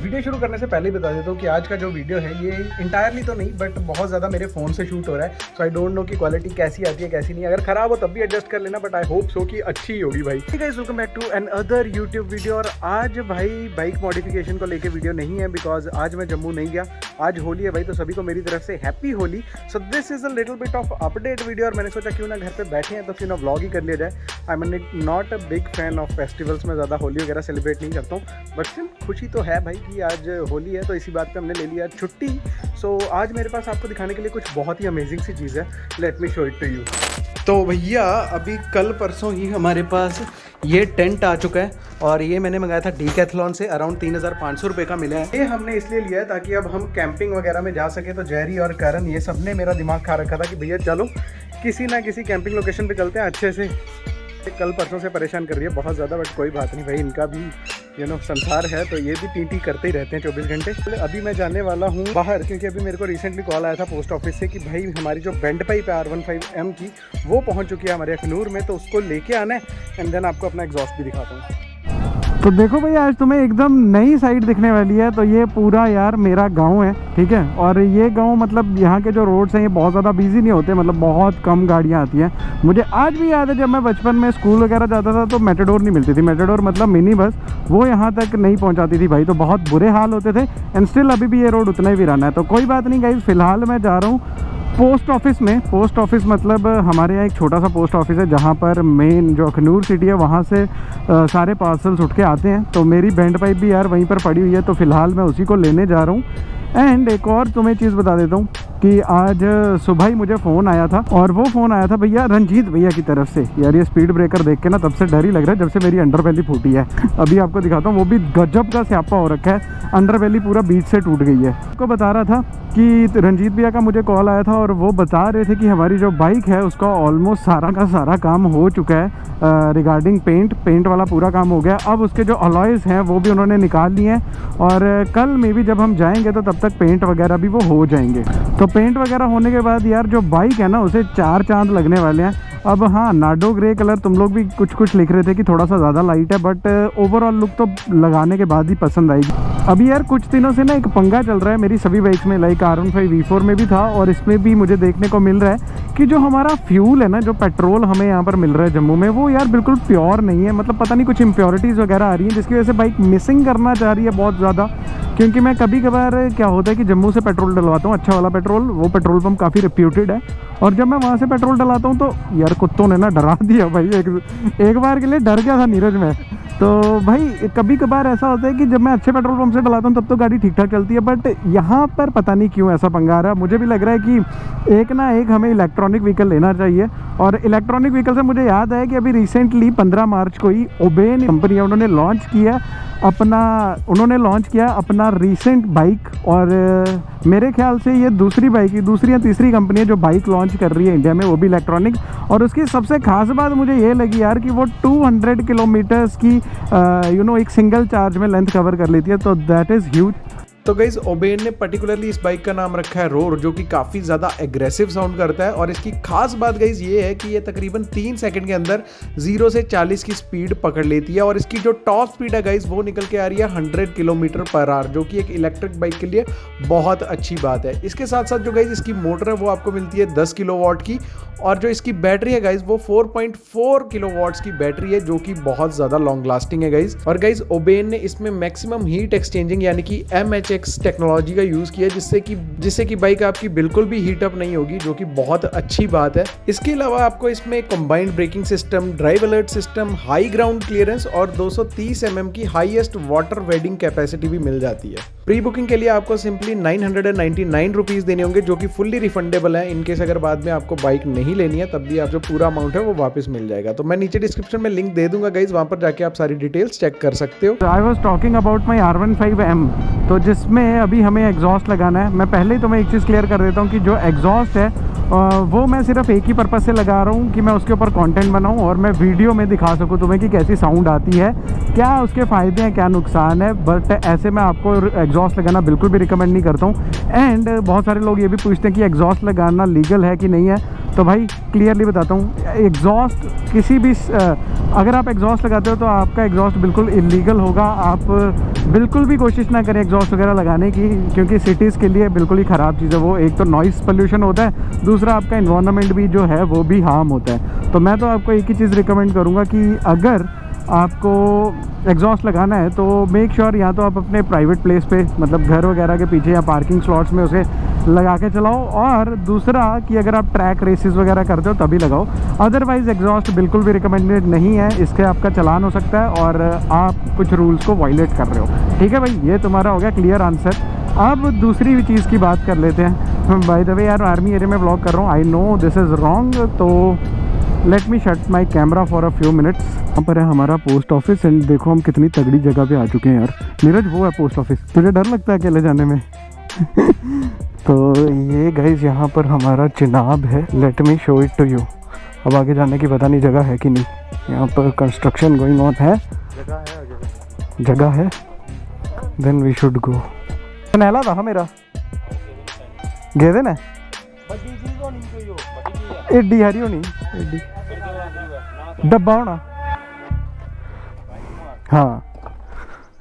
Video शुरू करने से पहले ही बता देता हूँ कि आज का जो वीडियो है ये इंटायरली तो नहीं बट बहुत ज़्यादा मेरे फ़ोन से शूट हो रहा है। सो आई डोंट नो कि क्वालिटी कैसी आती है कैसी नहीं। अगर ख़राब हो तब भी एडजस्ट कर लेना, बट आई होप सो कि अच्छी ही होगी भाई। ठीक है, welcome back to another YouTube video. और आज भाई बाइक मॉडिफिकेशन को लेके वीडियो नहीं है बिकॉज आज मैं जम्मू नहीं गया। आज होली है भाई, तो सभी को मेरी तरफ से happy Holi. So this is a little bit of update video और मैंने सोचा क्यों ना घर पे बैठे हैं तो क्यों ना व्लॉग ही कर लिया जाए। I am not a big fan of festivals में, ज़्यादा होली वगैरह सेलिब्रेट नहीं करता हूँ, बट स्टिल खुशी तो है भाई कि आज होली है, तो इसी बात पे हमने ले लिया छुट्टी। सो आज मेरे पास आपको दिखाने के लिए कुछ बहुत ही अमेजिंग सी चीज़ है। Let me show it to you. तो भैया अभी कल परसों ही हमारे पास ये टेंट आ चुका है और ये मैंने मंगाया था डीकैथलॉन से, अराउंड 3500 रुपये का मिला है। ये हमने इसलिए लिया है ताकि अब हम कैंपिंग वगैरह में जा सके। तो जेरी और करण ये सब ने मेरा दिमाग खा रखा था कि भैया चलो किसी ना किसी कैंपिंग लोकेशन पे चलते हैं अच्छे से। कल परसों से परेशान कर रही है बहुत ज़्यादा, बट कोई बात नहीं भाई, इनका भी संसार है तो ये भी टी करते ही रहते हैं 24 घंटे। अभी मैं जाने वाला हूँ बाहर क्योंकि अभी मेरे को रिसेंटली कॉल आया था पोस्ट ऑफिस से कि भाई हमारी जो बेंड पाइप है R15M की वो पहुँच चुकी है हमारे अखनूर में, तो उसको लेके आना है एंड देन आपको अपना एग्जॉस्ट भी दिखाता हूँ। तो देखो भाई आज तुम्हें एकदम नई साइड दिखने वाली है। तो ये पूरा यार मेरा गांव है, ठीक है। और ये गांव मतलब यहाँ के जो रोड्स हैं ये बहुत ज़्यादा बिजी नहीं होते, मतलब बहुत कम गाड़ियाँ आती हैं। मुझे आज भी याद है जब मैं बचपन में स्कूल वगैरह जाता था तो मेटाडोर नहीं मिलती थी। मेटाडोर मतलब मिनी बस, वो यहाँ तक नहीं पहुँचाती थी भाई, तो बहुत बुरे हाल होते थे। एंड स्टिल अभी भी ये रोड उतना ही वीराना है। तो कोई बात नहीं गाइस, फिलहाल मैं जा रहा हूँ पोस्ट ऑफिस में। पोस्ट ऑफिस मतलब हमारे यहाँ एक छोटा सा पोस्ट ऑफिस है जहाँ पर मेन जो अखनूर सिटी है वहाँ से सारे पार्सल्स उठ के आते हैं। तो मेरी बैंड पाइप भी यार वहीं पर पड़ी हुई है, तो फ़िलहाल मैं उसी को लेने जा रहा हूँ। एंड एक और तुम्हें चीज़ बता देता हूँ कि आज सुबह ही मुझे फ़ोन आया था और वो फ़ोन आया था भैया रंजीत भैया की तरफ से। यार ये स्पीड ब्रेकर देख के ना तब से डर ही लग रहा है जब से मेरी अंडरबेली फूटी है। अभी आपको दिखाता हूँ, वो भी गजब का स्यापा हो रखा है, अंडरबेली पूरा बीच से टूट गई है। आपको बता रहा था कि रंजीत भैया का मुझे कॉल आया था और वो बता रहे थे कि हमारी जो बाइक है उसका ऑलमोस्ट सारा का सारा काम हो चुका है। रिगार्डिंग पेंट वाला पूरा काम हो गया। अब उसके जो अलॉयज़ हैं वो भी उन्होंने निकाल लिए हैं और कल में भी जब हम जाएंगे तो तब तक पेंट वगैरह भी वो हो जाएंगे। तो पेंट वगैरह होने के बाद यार जो बाइक है ना उसे 4 चांद लगने वाले हैं। अब हाँ, नाडो ग्रे कलर तुम लोग भी कुछ लिख रहे थे कि थोड़ा सा ज़्यादा लाइट है, बट ओवरऑल लुक तो लगाने के बाद ही पसंद आएगी। अभी यार कुछ दिनों से ना एक पंगा चल रहा है मेरी सभी बाइक्स में, लाइक R15 V4 में भी था और इसमें भी मुझे देखने को मिल रहा है कि जो हमारा फ्यूल है ना, जो पेट्रोल हमें यहाँ पर मिल रहा है जम्मू में, वो यार बिल्कुल प्योर नहीं है। मतलब पता नहीं कुछ इम्प्योरिटीज़ वगैरह आ रही हैं जिसकी वजह से बाइक मिसिंग करना चाह रही है बहुत ज़्यादा। क्योंकि मैं कभी कभार क्या होता है कि जम्मू से पेट्रोल डलवाता हूँ, अच्छा वाला पेट्रोल, वो पेट्रोल पंप काफ़ी रिप्यूटेड है, और जब मैं वहाँ से पेट्रोल डलाता हूँ तो यार कुत्तों ने ना डरा दिया भाई। एक बार के लिए डर गया था नीरज में। तो भाई कभी कभार ऐसा होता है कि जब मैं अच्छे पेट्रोल पंप से डलाता हूँ तब तो गाड़ी ठीक ठाक चलती है, बट यहाँ पर पता नहीं क्यों ऐसा पंगा आ रहा है। मुझे भी लग रहा है कि एक ना एक हमें इलेक्ट्रॉनिक व्हीकल लेना चाहिए। और इलेक्ट्रॉनिक व्हीकल से मुझे याद है कि अभी रिसेंटली 15 मार्च को ही ओबेन कंपनी है, उन्होंने लॉन्च किया अपना रिसेंट बाइक। और मेरे ख्याल से ये दूसरी या तीसरी कंपनी है जो बाइक लॉन्च कर रही है इंडिया में, वो भी इलेक्ट्रॉनिक। और उसकी सबसे खास बात मुझे ये लगी यार कि वो 200 किलोमीटर्स की एक सिंगल चार्ज में लेंथ कवर कर लेती है, तो दैट इज़ ह्यूज। तो गाइज ओबेन ने पर्टिकुलरली इस बाइक का नाम रखा है रोर, जो कि काफ़ी ज़्यादा एग्रेसिव साउंड करता है। और इसकी खास बात गाइज ये है कि ये तकरीबन 3 सेकंड के अंदर 0 से 40 की स्पीड पकड़ लेती है। और इसकी जो टॉप स्पीड है गाइज वो निकल के आ रही है 100 किलोमीटर पर आवर, जो कि एक इलेक्ट्रिक बाइक के लिए बहुत अच्छी बात है। इसके साथ साथ जो गाइज इसकी मोटर है वो आपको मिलती है 10 किलोवाट की, और जो इसकी बैटरी है गाइज वो 4.4 किलोवाट्स की बैटरी है, जो कि बहुत ज़्यादा लॉन्ग लास्टिंग है गाइज। और गाइज ओबेन ने इसमें मैक्सिमम हीट एक्सचेंजिंग यानी कि MHX टेक्नोलॉजी का यूज़ किया है, जिससे कि बाइक आपकी बिल्कुल भी हीट अप नहीं होगी, जो कि बहुत अच्छी बात है। इसके अलावा आपको इसमें combined braking system, drive alert system, high ground clearance और 230 mm की हाईएस्ट वाटर वेडिंग कैपेसिटी भी मिल जाती है। प्री बुकिंग के लिए आपको सिंपली 999 रुपीज़ देने होंगे, जो कि फुल्ली रिफंडेबल है। इनकेस अगर बाद में आपको बाइक नहीं लेनी है तब भी आप जो पूरा अमाउंट है वो वापस मिल जाएगा। तो मैं नीचे डिस्क्रिप्शन में लिंक दे दूंगा गाइज, वहाँ पर जाके आप सारी डिटेल्स चेक कर सकते हो। I was talking about my R15M, तो जिसमें अभी हमें एग्जॉस्ट लगाना है। मैं पहले ही तुम्हें एक चीज़ क्लियर कर देता हूँ कि जो एग्जॉस्ट है वो मैं सिर्फ एक ही पर्पज़ से लगा रहा हूँ कि मैं उसके ऊपर कंटेंट बनाऊँ और मैं वीडियो में दिखा सकूँ तुम्हें कि कैसी साउंड आती है, क्या उसके फ़ायदे हैं, क्या नुकसान है। बट ऐसे मैं आपको एग्जॉस्ट लगाना बिल्कुल भी रिकमेंड नहीं करता हूँ। एंड बहुत सारे लोग ये भी पूछते हैं कि एग्जॉस्ट लगाना लीगल है कि नहीं है। तो भाई क्लियरली बताता हूँ, एग्जॉस्ट किसी भी अगर आप एग्जॉस्ट लगाते हो तो आपका एग्जॉस्ट बिल्कुल इलीगल होगा। आप बिल्कुल भी कोशिश ना करें एग्जॉस्ट वगैरह लगाने की, क्योंकि सिटीज़ के लिए बिल्कुल ही ख़राब चीज़ है वो। एक तो नॉइस पोल्यूशन होता है, दूसरा आपका इन्वायरमेंट भी जो है वो भी हार्म होता है। तो मैं तो आपको एक ही चीज़ रिकमेंड करूँगा कि अगर आपको एग्जॉस्ट लगाना है तो मेक श्योर या तो आप अपने प्राइवेट प्लेस पे, मतलब घर वगैरह के पीछे या पार्किंग स्लॉट्स में उसे लगा के चलाओ, और दूसरा कि अगर आप ट्रैक रेसेस वगैरह करते हो तभी लगाओ। अदरवाइज़ एग्जॉस्ट बिल्कुल भी रिकमेंडेड नहीं है, इसके आपका चालान हो सकता है और आप कुछ रूल्स को वायलेट कर रहे हो। ठीक है भाई, ये तुम्हारा हो गया क्लियर आंसर। अब दूसरी भी चीज़ की बात कर लेते हैं। बाय द वे यार, आर्मी एरिया में व्लॉग कर रहा हूँ, I know this is wrong, तो let me shut my camera for a few minutes. यहाँ पर है हमारा पोस्ट ऑफिस एंड देखो हम कितनी तगड़ी जगह पे आ चुके हैं यार। नीरज, वो है पोस्ट ऑफिस। तुझे डर लगता है अकेले जाने में? तो ये गाइस यहाँ पर हमारा चिनाब है। Let me show it to you. अब आगे जाने की पता नहीं जगह है कि नहीं। यहाँ पर कंस्ट्रक्शन गोइंग ऑन है। जगह है, देन वी शुड गो। नहला था मेरा गए थे ना, एडी हरी होनी, एडी डब्बा होना। हाँ,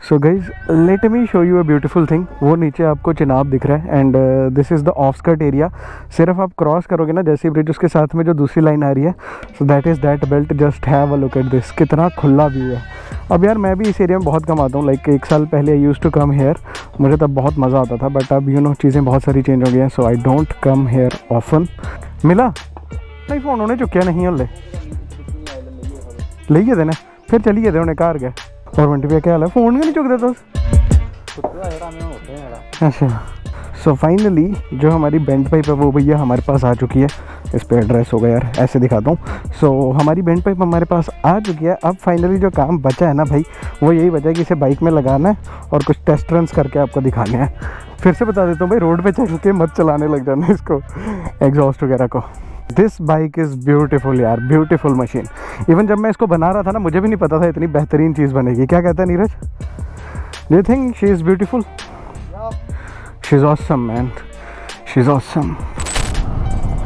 so guys let me show you a beautiful thing. वो नीचे आपको चिनाब दिख रहा है and this is the outskirt area. सिर्फ आप क्रॉस करोगे ना जैसे ब्रिज, उसके साथ में जो दूसरी लाइन आ रही है, so that is that belt. Just have a look at this, कितना खुला व्यू है। अब यार मैं भी इस एरिया में बहुत कम आता हूँ, लाइक 1 साल पहले आई यूज़ टू कम हेयर, मुझे तब बहुत मज़ा आता था, बट अब यू नो चीज़ें बहुत सारी चेंज हो गई हैं, so I don't come here often. मिला नहीं फोन होने चुके नहीं हल्ले ले गए थे ना, फिर चली गए थे उन्हें कार गए। और बंटी भैया क्या हाल है, फोन नहीं चुकते तुस? अच्छा, सो फाइनली जो हमारी बेंट पाइप है वो भैया हमारे पास आ चुकी है। इस पर एड्रेस होगा यार, ऐसे दिखाता हूँ। सो हमारी बेंट पाइप हमारे पास आ चुकी है। अब फाइनली जो काम बचा है ना भाई, वो यही बचा है कि इसे बाइक में लगाना है और कुछ टेस्ट रन्स करके आपको दिखाने हैं। फिर से बता देता हूँ भाई, रोड पे चल के मत चलाने लग जाना इसको, एग्जॉस्ट वगैरह को। दिस बाइक इज़ ब्यूटीफुल यार, ब्यूटीफुल मशीन। इवन जब मैं इसको बना रहा था ना, मुझे भी नहीं पता था इतनी बेहतरीन चीज़ बनेगी। क्या कहता है Neeraj? Do you think she is beautiful? She is awesome man, she is awesome.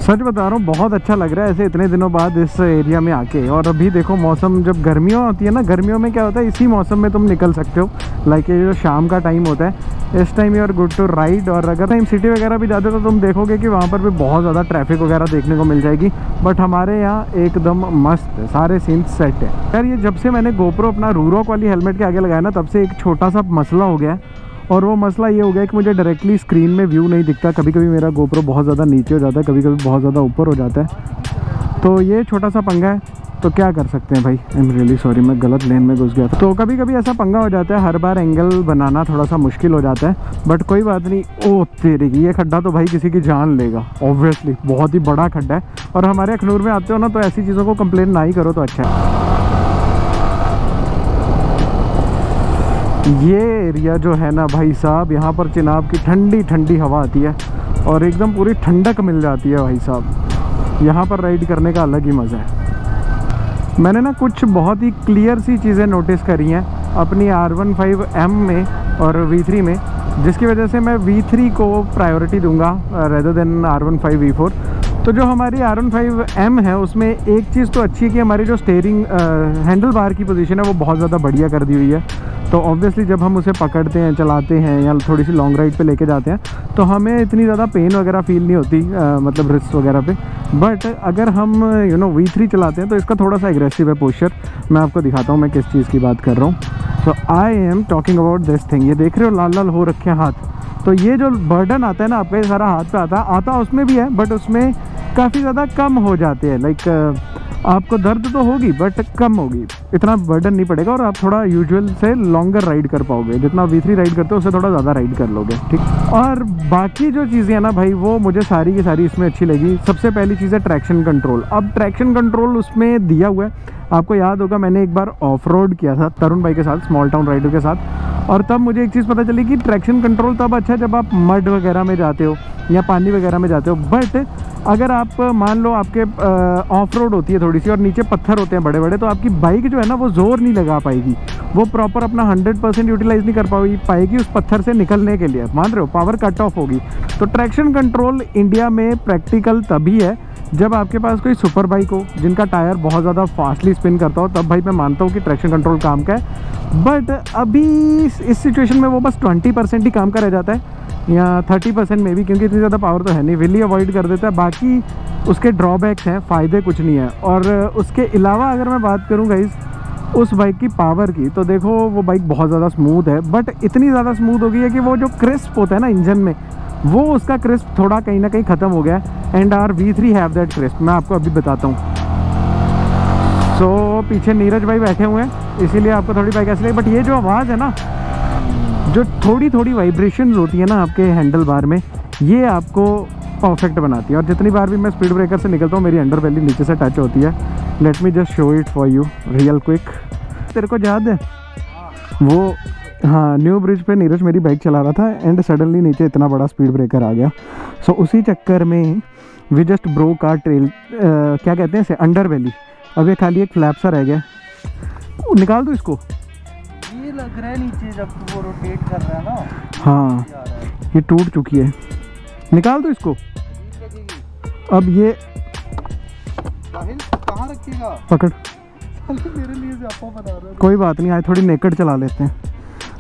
सच बता रहा हूँ, बहुत अच्छा लग रहा है ऐसे इतने दिनों बाद इस एरिया में आके। और अभी देखो मौसम, जब गर्मियों होती है ना, गर्मियों में क्या होता है, इसी मौसम में तुम निकल सकते हो। लाइक ये जो शाम का टाइम होता है, इस time you are good to ride. और अगर टाइम सिटी वगैरह भी जाते हो तो तुम देखोगे कि वहाँ पर भी बहुत ज़्यादा ट्रैफिक वगैरह देखने को मिल जाएगी। बट हमारे यहाँ एकदम मस्त है, सारे सीन्स सेट है यार। ये जब से मैंने गोप्रो अपना रूरॉक वाली हेलमेट के आगे लगाया ना, तब से एक छोटा सा मसला हो गया है। और वो मसला ये हो गया कि मुझे डायरेक्टली स्क्रीन में व्यू नहीं दिखता। कभी कभी मेरा गोप्रो बहुत ज़्यादा नीचे हो जाता है, कभी कभी बहुत ज़्यादा ऊपर हो जाता है। तो ये छोटा सा पंगा है, तो क्या कर सकते हैं भाई। आई एम रियली सॉरी, मैं गलत लेन में घुस गया था। तो कभी कभी ऐसा पंगा हो जाता है, हर बार एंगल बनाना थोड़ा सा मुश्किल हो जाता है, बट कोई बात नहीं। ओ तेरी की, ये खड्डा तो भाई किसी की जान लेगा ऑब्वियसली, बहुत ही बड़ा खड्डा है। और हमारे अखनूर में आते हो ना, तो ऐसी चीज़ों को कंप्लेन ना ही करो तो अच्छा है। ये एरिया जो है ना भाई साहब, यहाँ पर चिनाब की ठंडी ठंडी हवा आती है और एकदम पूरी ठंडक मिल जाती है भाई साहब। यहाँ पर राइड करने का अलग ही मज़ा है। मैंने ना कुछ बहुत ही क्लियर सी चीज़ें नोटिस करी हैं अपनी R15M में और V3 में, जिसकी वजह से मैं V3 को प्रायोरिटी दूंगा रेदर देन R15 V4। तो जो हमारी R15M है उसमें एक चीज़ तो अच्छी है कि हमारी जो स्टेयरिंग हैंडल बार की पोजीशन है वो बहुत ज़्यादा बढ़िया कर दी हुई है। तो ऑब्वियसली जब हम उसे पकड़ते हैं, चलाते हैं या थोड़ी सी लॉन्ग राइड पे लेके जाते हैं, तो हमें इतनी ज़्यादा पेन वगैरह फील नहीं होती, मतलब रिस्ट वगैरह पे। बट अगर हम V3 चलाते हैं तो इसका थोड़ा सा एग्रेसिव है पोस्चर। मैं आपको दिखाता हूँ मैं किस चीज़ की बात कर रहा हूँ। So I am talking about this thing. ये देख रहे हो लाल लाल हो रखे हैं हाथ। तो ये जो बर्डन आता है ना आपका, ये सारा हाथ पे आता उसमें भी है, बट उसमें काफ़ी ज़्यादा कम हो जाते हैं। लाइक आपको दर्द तो होगी बट कम होगी, इतना बर्डन नहीं पड़ेगा और आप थोड़ा यूजुअल से लॉन्गर राइड कर पाओगे। जितना V3 राइड करते हो उससे थोड़ा ज़्यादा राइड कर लोगे, ठीक। और बाकी जो चीज़ें हैं ना भाई, वो मुझे सारी की सारी इसमें अच्छी लगी। सबसे पहली चीज़ है ट्रैक्शन कंट्रोल। अब ट्रैक्शन कंट्रोल उसमें दिया हुआ है, आपको याद होगा मैंने एक बार ऑफ रोड किया था तरुण भाई के साथ, स्मॉल टाउन राइडर के साथ, और तब मुझे एक चीज़ पता चली कि ट्रैक्शन कंट्रोल तब अच्छा है जब आप मड वगैरह में जाते हो या पानी वगैरह में जाते हो। बट अगर आप मान लो आपके ऑफ रोड होती है थोड़ी सी और नीचे पत्थर होते हैं बड़े बड़े, तो आपकी बाइक जो है ना वो ज़ोर नहीं लगा पाएगी, वो प्रॉपर अपना 100% यूटिलाइज़ नहीं कर पाएगी उस पत्थर से निकलने के लिए। मान रहे हो, पावर कट ऑफ होगी। तो ट्रैक्शन कंट्रोल इंडिया में प्रैक्टिकल तभी है जब आपके पास कोई सुपर बाइक हो जिनका टायर बहुत ज़्यादा फास्टली स्पिन करता हो तब भाई मैं मानता हूँ कि ट्रैक्शन कंट्रोल काम का है। बट अभी इस सिचुएशन में वो बस 20% ही काम का रह जाता है या 30% में भी, क्योंकि इतनी ज़्यादा पावर तो है नहीं, व्हीली अवॉइड कर देता है। बाकी उसके ड्रॉबैक्स हैं, फ़ायदे कुछ नहीं है। और उसके अलावा अगर मैं बात करूँ गाइस उस बाइक की पावर की, तो देखो वो बाइक बहुत ज़्यादा स्मूथ है, बट इतनी ज़्यादा स्मूथ हो गई है कि वो जो क्रिस्प होता है ना इंजन में, वो उसका क्रिस्प थोड़ा कहीं ना कहीं ख़त्म हो गया है। And are V3 have that crisp, मैं आपको अभी बताता हूँ। सो पीछे नीरज भाई बैठे हुए हैं इसीलिए आपको थोड़ी बाइक ऐसी लगी, बट ये जो आवाज़ है ना, जो थोड़ी थोड़ी वाइब्रेशंस होती है ना आपके हैंडल बार में, ये आपको परफेक्ट बनाती है। और जितनी बार भी मैं स्पीड ब्रेकर से निकलता हूँ मेरी अंडर वैली नीचे से टच होती है। Let me just show it for you real quick. तेरे को याद है वो, हाँ, न्यू ब्रिज पे नीरज मेरी बाइक चला रहा था एंड सडनली नीचे इतना बड़ा स्पीड ब्रेकर आ गया। सो उसी चक्कर में we just broke our trail, क्या कहते हैं इसे, अंडर वैली। अब ये खाली एक फ्लैप सा रह गया, निकाल दो इसको। ये लग रहा है नीचे जब वो रोटेट कर रहा है ना, हाँ ये टूट चुकी है, निकाल दो इसको। अब ये कहाँ रखिएगा, पकड़, मेरे लिए ज़्यादा बना रहा है। कोई बात नहीं, आज थोड़ी नेकड चला लेते हैं।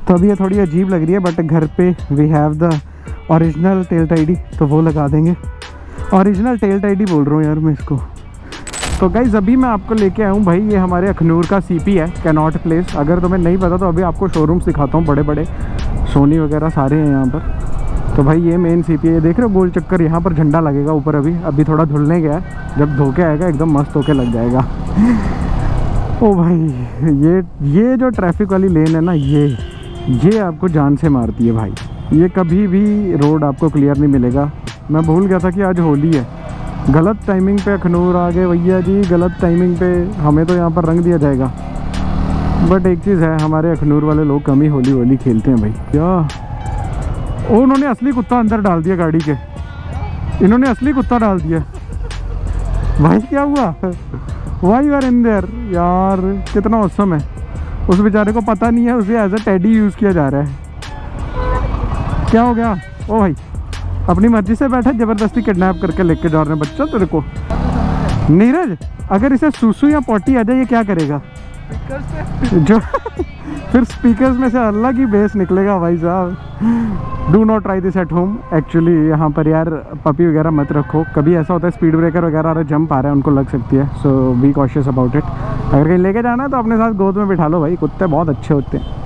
तो अभी ये थोड़ी अजीब लग रही है, बट घर पे we have the original tail tidy, तो वो लगा देंगे। ओरिजिनल टेल टाइडी बोल रहा हूँ यार मैं इसको। तो गाइज़ अभी मैं आपको लेके आया हूँ भाई, ये हमारे अखनूर का CP है, कैनॉट प्लेस। अगर तुम्हें नहीं पता तो अभी आपको शोरूम्स दिखाता हूँ, बड़े बड़े सोनी वगैरह सारे हैं यहाँ पर। तो भाई ये मेन CP है, देख रहे हो गोल चक्कर, यहाँ पर झंडा लगेगा ऊपर। अभी थोड़ा धुलने गया है, जब धो के आएगा एकदम मस्त होके लग जाएगा। ओ भाई ये जो ट्रैफिक वाली लेन है ना, ये आपको जान से मारती है भाई। ये कभी भी रोड आपको क्लियर नहीं मिलेगा। मैं भूल गया था कि आज होली है, गलत टाइमिंग पे अखनूर आ गए भैया जी, गलत टाइमिंग पे। हमें तो यहाँ पर रंग दिया जाएगा, बट एक चीज़ है, हमारे अखनूर वाले लोग कम ही होली खेलते हैं भाई। क्या ओ, उन्होंने असली कुत्ता अंदर डाल दिया गाड़ी के, इन्होंने असली कुत्ता डाल दिया भाई। क्या हुआ, वाई आर इन देयर यार, कितना औसम है। उस बेचारे को पता नहीं है उसे एज अ टेडी यूज़ किया जा रहा है। क्या हो गया, ओ भाई अपनी मर्जी से बैठा, ज़बरदस्ती किडनैप करके लेके जा रहे हैं बच्चा तेरे को। नीरज अगर इसे सूसू या पॉटी आ जाए ये क्या करेगा? जो फिर स्पीकर्स में से अलग ही बेस निकलेगा भाई साहब। Do not try this at home. Actually यहाँ पर यार पपी वगैरह मत रखो, कभी ऐसा होता है स्पीड ब्रेकर वगैरह आ रहा है, जंप आ रहा है, उनको लग सकती है। सो बी कॉशियस अबाउट इट। अगर कहीं लेके जाना है तो अपने साथ गोद में बिठा लो भाई, कुत्ते बहुत अच्छे होते हैं।